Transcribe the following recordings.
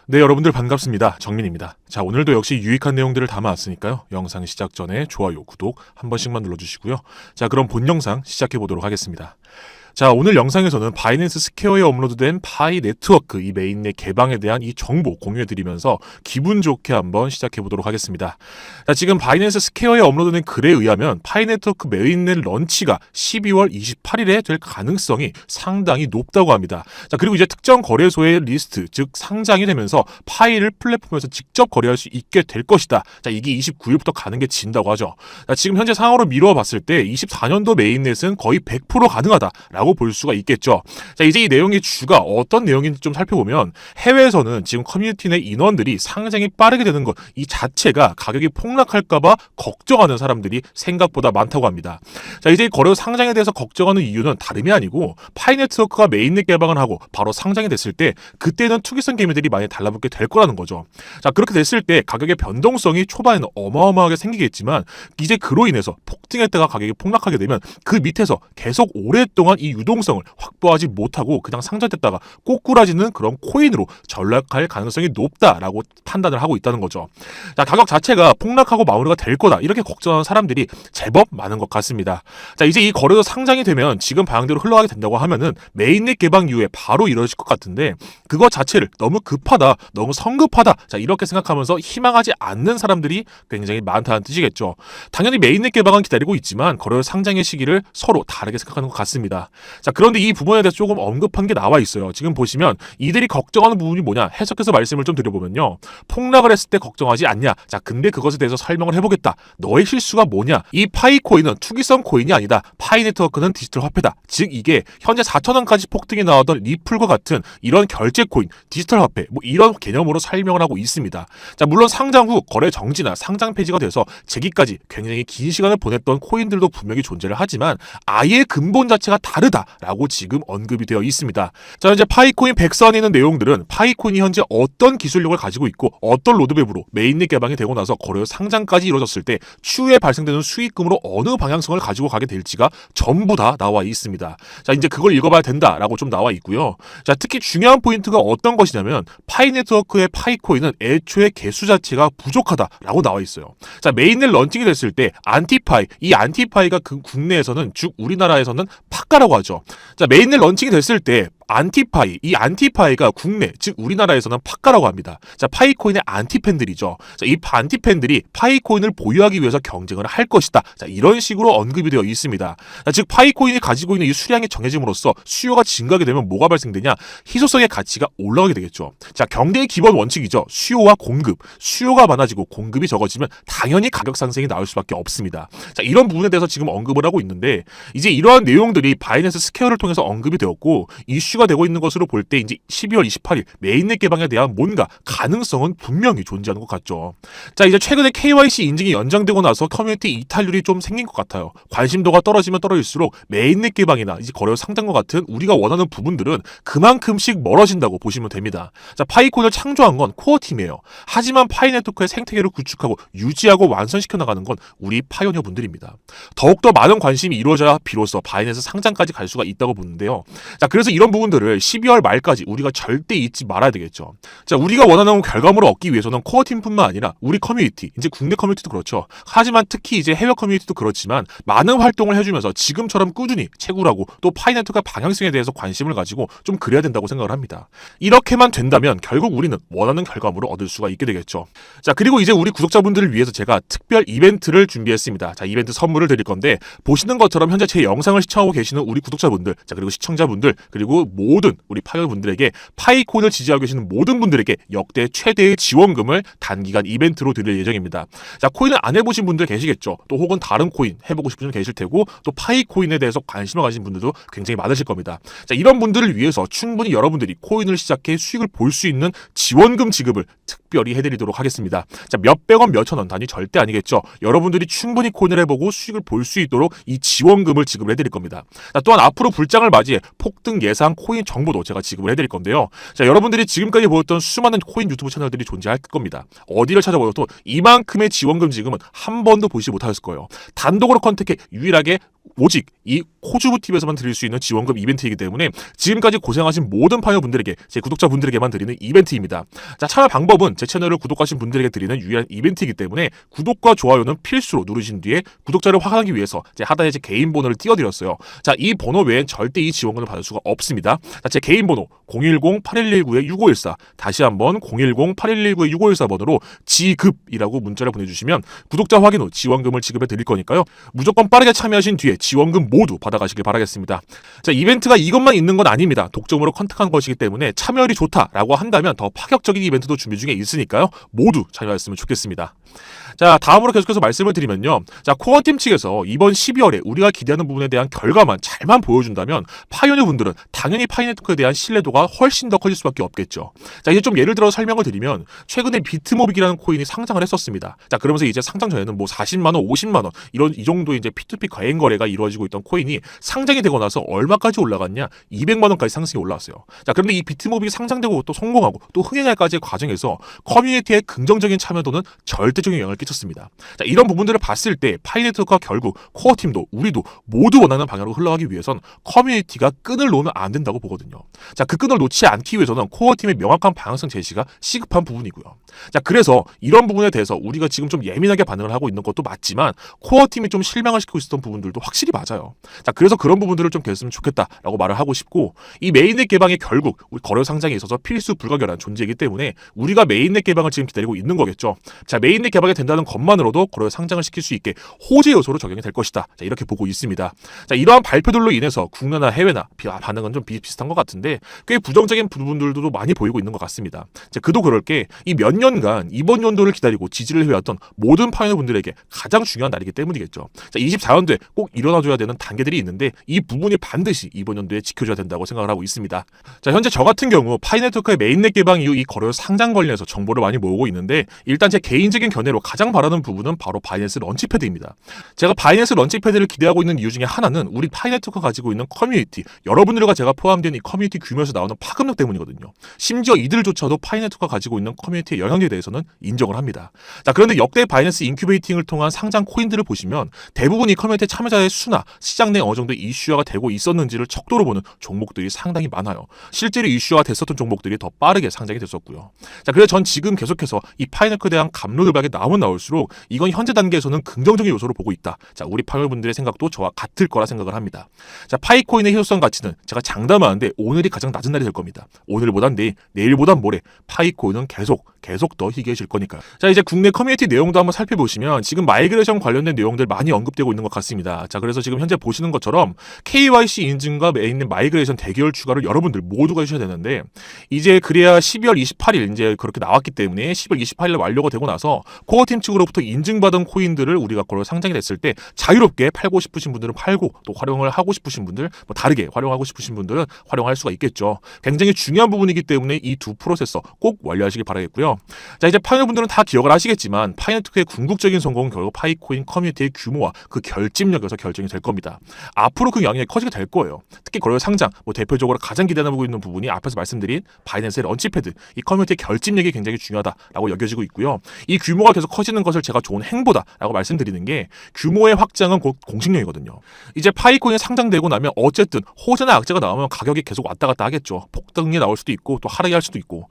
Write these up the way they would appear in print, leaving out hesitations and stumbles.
네, 여러분들 반갑습니다. 정민입니다. 자, 오늘도 역시 유익한 내용들을 담아왔으니까요. 영상 시작 전에 좋아요, 구독 한 번씩만 눌러주시고요. 자, 그럼 본 영상 시작해 보도록 하겠습니다. 자, 오늘 영상에서는 바이낸스 스퀘어에 업로드된 파이 네트워크 이 메인넷 개방에 대한 이 정보 공유해드리면서 기분 좋게 한번 시작해보도록 하겠습니다. 자, 지금 바이낸스 스퀘어에 업로드된 글에 의하면 파이 네트워크 메인넷 런치가 12월 28일에 될 가능성이 상당히 높다고 합니다. 자, 그리고 이제 특정 거래소의 리스트, 즉 상장이 되면서 파이를 플랫폼에서 직접 거래할 수 있게 될 것이다. 자, 이게 29일부터 가는 게 진다고 하죠. 자, 지금 현재 상황으로 미루어 봤을 때 24년도 메인넷은 거의 100% 가능하다 라고 볼 수가 있겠죠. 자, 이제 이 내용의 주가 어떤 내용인지 좀 살펴보면 해외에서는 지금 커뮤니티 내 인원들이 상장이 빠르게 되는 것 이 자체가 가격이 폭락할까봐 걱정하는 사람들이 생각보다 많다고 합니다. 자, 이제 이 거래소 상장에 대해서 걱정하는 이유는 다름이 아니고 파이 네트워크가 메인넷 개방을 하고 바로 상장이 됐을 때 그때는 투기성 개미들이 많이 달라붙게 될 거라는 거죠. 자, 그렇게 됐을 때 가격의 변동성이 초반에는 어마어마하게 생기겠지만 이제 그로 인해서 폭등했다가 가격이 폭락하게 되면 그 밑에서 계속 오랫동안 이 유동성을 확보하지 못하고 그냥 상장됐다가 꼬꾸라지는 그런 코인으로 전락할 가능성이 높다라고 판단을 하고 있다는 거죠. 자, 가격 자체가 폭락하고 마무리가 될 거다 이렇게 걱정하는 사람들이 제법 많은 것 같습니다. 자, 이제 이 거래소 상장이 되면 지금 방향대로 흘러가게 된다고 하면은 메인넷 개방 이후에 바로 이루어질 것 같은데 그거 자체를 너무 급하다, 너무 성급하다, 자 이렇게 생각하면서 희망하지 않는 사람들이 굉장히 많다는 뜻이겠죠. 당연히 메인넷 개방은 기다리고 있지만 거래소 상장의 시기를 서로 다르게 생각하는 것 같습니다. 자, 그런데 이 부분에 대해서 조금 언급한 게 나와 있어요. 지금 보시면 이들이 걱정하는 부분이 뭐냐 해석해서 말씀을 좀 드려보면요. 폭락을 했을 때 걱정하지 않냐. 자, 근데 그것에 대해서 설명을 해보겠다. 너의 실수가 뭐냐. 이 파이 코인은 투기성 코인이 아니다. 파이 네트워크는 디지털 화폐다. 즉 이게 현재 4,000원까지 폭등이 나왔던 리플과 같은 이런 결제 코인, 디지털 화폐 뭐 이런 개념으로 설명을 하고 있습니다. 자, 물론 상장 후 거래 정지나 상장 폐지가 돼서 재기까지 굉장히 긴 시간을 보냈던 코인들도 분명히 존재를 하지만 아예 근본 자체가 다르다라고 지금 언급이 되어 있습니다. 자, 현재 파이코인 백서안에 있는 내용들은 파이코인이 현재 어떤 기술력을 가지고 있고 어떤 로드맵으로 메인넷 개방이 되고 나서 거래소 상장까지 이루어졌을 때 추후에 발생되는 수익금으로 어느 방향성을 가지고 가게 될지가 전부 다 나와 있습니다. 자, 이제 그걸 읽어봐야 된다라고 좀 나와 있고요. 자, 특히 중요한 포인트가 어떤 것이냐면 파이 네트워크의 파이코인은 애초에 개수 자체가 부족하다라고 나와 있어요. 자, 메인넷 런칭이 됐을 때 안티파이, 이 안티파이가 그 국내에서는 즉 우리나라에서는 파가라고 하죠. 자, 메인넷 런칭이 됐을 때 안티파이, 이 안티파이가 국내, 즉 우리나라에서는 파가라고 합니다. 자, 파이코인의 안티팬들이죠. 자, 이 안티팬들이 파이코인을 보유하기 위해서 경쟁을 할 것이다. 자, 이런 식으로 언급이 되어 있습니다. 자, 즉 파이코인이 가지고 있는 이 수량이 정해짐으로써 수요가 증가하게 되면 뭐가 발생되냐? 희소성의 가치가 올라가게 되겠죠. 자, 경제의 기본 원칙이죠. 수요와 공급. 수요가 많아지고 공급이 적어지면 당연히 가격 상승이 나올 수밖에 없습니다. 자, 이런 부분에 대해서 지금 언급을 하고 있는데 이제 이러한 내용들이 바이낸스 스퀘어를 통해서 언급이 되었고 이슈가 되고 있는 것으로 볼 때 이제 12월 28일 메인넷 개방에 대한 뭔가 가능성은 분명히 존재하는 것 같죠. 자, 이제 최근에 KYC 인증이 연장되고 나서 커뮤니티 이탈률이 좀 생긴 것 같아요. 관심도가 떨어지면 떨어질수록 메인넷 개방이나 이제 거래소 상장과 같은 우리가 원하는 부분들은 그만큼씩 멀어진다고 보시면 됩니다. 자, 파이콘을 창조한 건 코어 팀이에요. 하지만 파이 네트워크의 생태계를 구축하고 유지하고 완성시켜 나가는 건 우리 파이오니어 분들입니다. 더욱더 많은 관심이 이루어져야 비로소 바이낸스 상장까지 갈 수가 있다고 보는데요. 자, 그래서 이런 부분들을 12월 말까지 우리가 절대 잊지 말아야 되겠죠. 자, 우리가 원하는 결과물을 얻기 위해서는 코어팀뿐만 아니라 우리 커뮤니티, 이제 국내 커뮤니티도 그렇죠. 하지만 특히 이제 해외 커뮤니티도 그렇지만 많은 활동을 해주면서 지금처럼 꾸준히 채굴하고 또 파이네트가 방향성에 대해서 관심을 가지고 좀 그래야 된다고 생각을 합니다. 이렇게만 된다면 결국 우리는 원하는 결과물을 얻을 수가 있게 되겠죠. 자, 그리고 이제 우리 구독자분들을 위해서 제가 특별 이벤트를 준비했습니다. 자, 이벤트 선물을 드릴 건데 보시는 것처럼 현재 제 영상을 시청하고 계시는 우리 구독자분들, 자 그리고 시청자분들, 그리고 모든 우리 파이어분들에게 파이콘을 지지하고 계시는 모든 분들에게 역대 최대의 지원금을 단기간 이벤트로 드릴 예정입니다. 자, 코인을 안 해보신 분들 계시겠죠. 또 혹은 다른 코인 해보고 싶은 분들 계실 테고 또 파이코인에 대해서 관심을 가진 분들도 굉장히 많으실 겁니다. 자, 이런 분들을 위해서 충분히 여러분들이 코인을 시작해 수익을 볼 수 있는 지원금 지급을 특별히 해드리도록 하겠습니다. 자, 몇백원 몇천원 단위 절대 아니겠죠. 여러분들이 충분히 코인을 해보고 수익을 볼 수 있도록 이 지원금을 지급을 해드릴 겁니다. 자, 또한 앞으로 불장을 맞이해 폭등 예상 코인 정보도 제가 지급을 해드릴 건데요. 자, 여러분들이 지금까지 보였던 수많은 코인 유튜브 채널들이 존재할 겁니다. 어디를 찾아보셔도 이만큼의 지원금 지급은 한 번도 보시지 못하셨을 거예요. 단독으로 컨택해 유일하게 오직 이 코주부 TV에서만 드릴 수 있는 지원금 이벤트이기 때문에 지금까지 고생하신 모든 파이어분들에게, 제 구독자분들에게만 드리는 이벤트입니다. 자, 참여 방법은 제 채널을 구독하신 분들에게 드리는 유일한 이벤트이기 때문에 구독과 좋아요는 필수로 누르신 뒤에 구독자를 확인하기 위해서 제 하단에 제 개인 번호를 띄워드렸어요. 자, 이 번호 외엔 절대 이 지원금을 받을 수가 없습니다. 자, 제 개인 번호 010-8119-6514, 다시 한번 010-8119-6514번으로 지급이라고 문자를 보내주시면 구독자 확인 후 지원금을 지급해 드릴 거니까요. 무조건 빠르게 참여하신 뒤에 지원금 모두 받아가시길 바라겠습니다. 자, 이벤트가 이것만 있는 건 아닙니다. 독점으로 컨택한 것이기 때문에 참여율이 좋다라고 한다면 더 파격적인 이벤트도 준비 중에 있으니까요. 모두 참여하셨으면 좋겠습니다. 자, 다음으로 계속해서 말씀을 드리면요. 자, 코어팀 측에서 이번 12월에 우리가 기대하는 부분에 대한 결과만 잘만 보여준다면 파이오니어 분들은 당연히 파이네트워크에 대한 신뢰도가 훨씬 더 커질 수밖에 없겠죠. 자, 이제 좀 예를 들어 설명을 드리면 최근에 비트모빅이라는 코인이 상장을 했었습니다. 자, 그러면서 이제 상장 전에는 뭐 40만 원, 50만 원 이 정도 이제 P2P 과잉 거래가 이루어지고 있던 코인이 상장이 되고 나서 얼마까지 올라갔냐? 200만 원까지 상승이 올라왔어요. 자, 그런데 이 비트모빅이 상장되고 또 성공하고 또 흥행할까지의 과정에서 커뮤니티의 긍정적인 참여도는 절대적인 영향을 끼쳤습니다. 자, 이런 부분들을 봤을 때 파이네트워크가 결국 코어팀도 우리도 모두 원하는 방향으로 흘러가기 위해선 커뮤니티가 끈을 놓으면 안 된다고 보거든요. 자, 그 끈을 놓지 않기 위해서는 코어팀의 명확한 방향성 제시가 시급한 부분이고요. 자, 그래서 이런 부분에 대해서 우리가 지금 좀 예민하게 반응을 하고 있는 것도 맞지만 코어팀이 좀 실망을 시키고 있었던 부분들도 확실히 맞아요. 자, 그래서 그런 부분들을 좀 됐으면 좋겠다라고 말을 하고 싶고, 이 메인넷 개방이 결국 우리 거래 상장에 있어서 필수 불가결한 존재이기 때문에 우리가 메인넷 개방을 지금 기다리고 있는 거겠죠. 자, 메인넷 개방이 된다는 것만으로도 거래 상장을 시킬 수 있게 호재 요소로 적용이 될 것이다. 자, 이렇게 보고 있습니다. 자, 이러한 발표들로 인해서 국내나 해외나 반응은 좀 비슷한 것 같은데 꽤 부정적인 부분들도 많이 보이고 있는 것 같습니다. 자, 그도 그럴 게 이 몇 년간 이번 연도를 기다리고 지지를 해왔던 모든 파이너어 분들에게 가장 중요한 날이기 때문이겠죠. 자, 24년도에 꼭 일어나줘야 되는 단계들이 있는데 이 부분이 반드시 이번 연도에 지켜줘야 된다고 생각을 하고 있습니다. 자, 현재 저 같은 경우 파이네트워크의 메인넷 개방 이후 이 거래 상장 관련해서 정보를 많이 모으고 있는데, 일단 제 개인적인 견해로 가장 바라는 부분은 바로 바이낸스 런치패드입니다. 제가 바이낸스 런치패드를 기대하고 있는 이유 중에 하나는 우리 파이네트워크가 가지고 있는 커뮤니티, 여러분들과 제가 포함된 이 커뮤니티 규모에서 나오는 파급력 때문이거든요. 심지어 이들조차도 파이네트워크가 가지고 있는 커뮤니티의 영향력에 대해서는 인정을 합니다. 자, 그런데 역대 바이낸스 인큐베이팅을 통한 상장 코인들을 보시면 대부분 이 커뮤니티 참여자의 수나 시장 내 어느 정도 이슈화가 되고 있었는지를 척도로 보는 종목들이 상당히 많아요. 실제로 이슈화가 됐었던 종목들이 더 빠르게 상장이 됐었고요. 자, 그래서 전 지금 계속해서 이 파이네트워크에 대한 감로들박이 나오면 나올수록 이건 현재 단계에서는 긍정적인 요소로 보고 있다. 자, 우리 파이어분들의 생각도 저와 같을 거라 생각을 합니다. 자, 파이코인의 희소성 가치는 제가 장담하는데 오늘이 가장 낮은 날이 될 겁니다. 오늘보단 내일, 내일보단 모레 파이코인은 계속 더 희귀해질 거니까요. 자, 이제 국내 커뮤니티 내용도 한번 살펴보시면 지금 마이그레이션 관련된 내용들 많이 언급되고 있는 것 같습니다. 자, 그래서 지금 현재 보시는 것처럼 KYC 인증과 메인 마이그레이션 대기열 추가를 여러분들 모두가 해주셔야 되는데, 이제 그래야 12월 28일 이제 그렇게 나왔기 때문에 10월 28일에 완료가 되고 나서 코어팀 측으로부터 인증받은 코인들을 우리가 거로 상장이 됐을 때 자유롭게 팔고 싶으신 분들은 팔고, 또 활용을 하고 싶으신 분들, 뭐 다르게 활용하고 싶으신 분들은 활용할 수가 있겠죠. 굉장히 중요한 부분이기 때문에 이 두 프로세서 꼭 완료하시길 바라겠고요. 자, 이제 파이너분들은 다 기억을 하시겠지만 파이네트워크의 궁극적인 성공은 결국 파이코인 커뮤니티의 규모와 그 결집력에서 결정이 될 겁니다. 앞으로 그 영향이 커지게 될 거예요. 특히 거래 상장, 뭐 대표적으로 가장 기대하고 있는 부분이 앞에서 말씀드린 바이낸스의 런치패드, 이 커뮤니티의 결집력이 굉장히 중요하다라고 여겨지고 있고요. 이 규모가 계속 커지는 것을 제가 좋은 행보다라고 말씀드리는 게, 규모의 확장은 곧 공식력이거든요. 이제 파이코인이 상장되고 나면 어쨌든 호재나 악재가 나오면 가격이 계속 왔다 갔다 하겠죠. 폭등이 나올 수도 있고 또 하락이 할 수도 있고.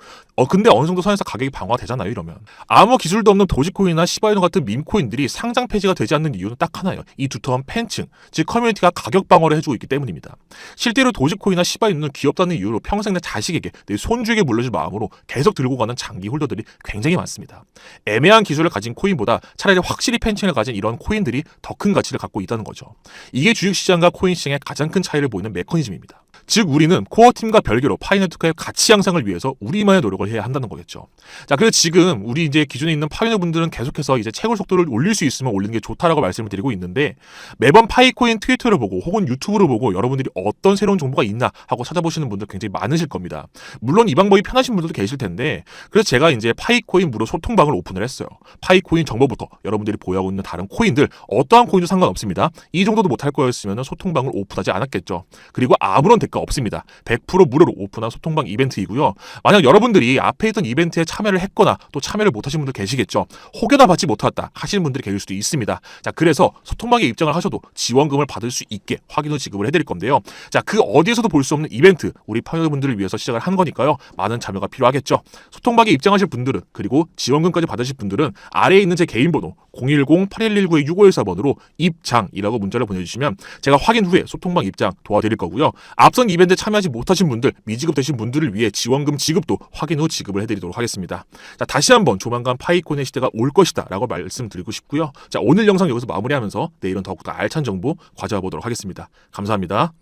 근데 어느 정도 선에서 가격이 방어가 되잖아요, 이러면. 아무 기술도 없는 도지코인이나 시바이노 같은 밈코인들이 상장 폐지가 되지 않는 이유는 딱 하나예요. 이 두터운 팬층, 즉 커뮤니티가 가격 방어를 해주고 있기 때문입니다. 실제로 도지코인이나 시바이노는 귀엽다는 이유로 평생 내 자식에게, 내 손주에게 물려줄 마음으로 계속 들고 가는 장기 홀더들이 굉장히 많습니다. 애매한 기술을 가진 코인보다 차라리 확실히 팬층을 가진 이런 코인들이 더 큰 가치를 갖고 있다는 거죠. 이게 주식시장과 코인시장의 가장 큰 차이를 보이는 메커니즘입니다. 즉 우리는 코어팀과 별개로 파이네트워크의 가치 향상을 위해서 우리만의 노력을 해야 한다는 거겠죠. 자, 그래서 지금 우리 이제 기존에 있는 파이너분들은 계속해서 이제 채굴 속도를 올릴 수 있으면 올리는 게 좋다라고 말씀을 드리고 있는데, 매번 파이코인 트위터를 보고 혹은 유튜브를 보고 여러분들이 어떤 새로운 정보가 있나 하고 찾아보시는 분들 굉장히 많으실 겁니다. 물론 이 방법이 편하신 분들도 계실 텐데, 그래서 제가 이제 파이코인 무료 소통방을 오픈을 했어요. 파이코인 정보부터 여러분들이 보유하고 있는 다른 코인들, 어떠한 코인도 상관없습니다. 이 정도도 못할 거였으면 소통방을 오픈하지 않았겠죠. 그리고 아무런 대가 없습니다. 100% 무료로 오픈한 소통방 이벤트이고요. 만약 여러분들이 앞에 있던 이벤트에 참여를 했거나 또 참여를 못하신 분들 계시겠죠. 혹여나 받지 못했다 하시는 분들이 계실 수도 있습니다. 자, 그래서 소통방에 입장을 하셔도 지원금을 받을 수 있게 확인 후 지급을 해드릴 건데요. 자, 그 어디에서도 볼 수 없는 이벤트, 우리 파이어분들을 위해서 시작을 한 거니까요. 많은 참여가 필요하겠죠. 소통방에 입장하실 분들은, 그리고 지원금까지 받으실 분들은 아래에 있는 제 개인 번호 010-8119-6514번으로 입장이라고 문자를 보내주시면 제가 확인 후에 소통방 입장 도와드릴 거고요. 앞선 이벤트에 참여하지 못하신 분들, 미지급되신 분들을 위해 지원금 지급도 확인 후 지급을 해드리도록 하겠습니다. 자, 다시 한번 조만간 파이콘의 시대가 올 것이다 라고 말씀드리고 싶고요. 자, 오늘 영상 여기서 마무리하면서 내일은 더욱더 알찬 정보 가져와 보도록 하겠습니다. 감사합니다.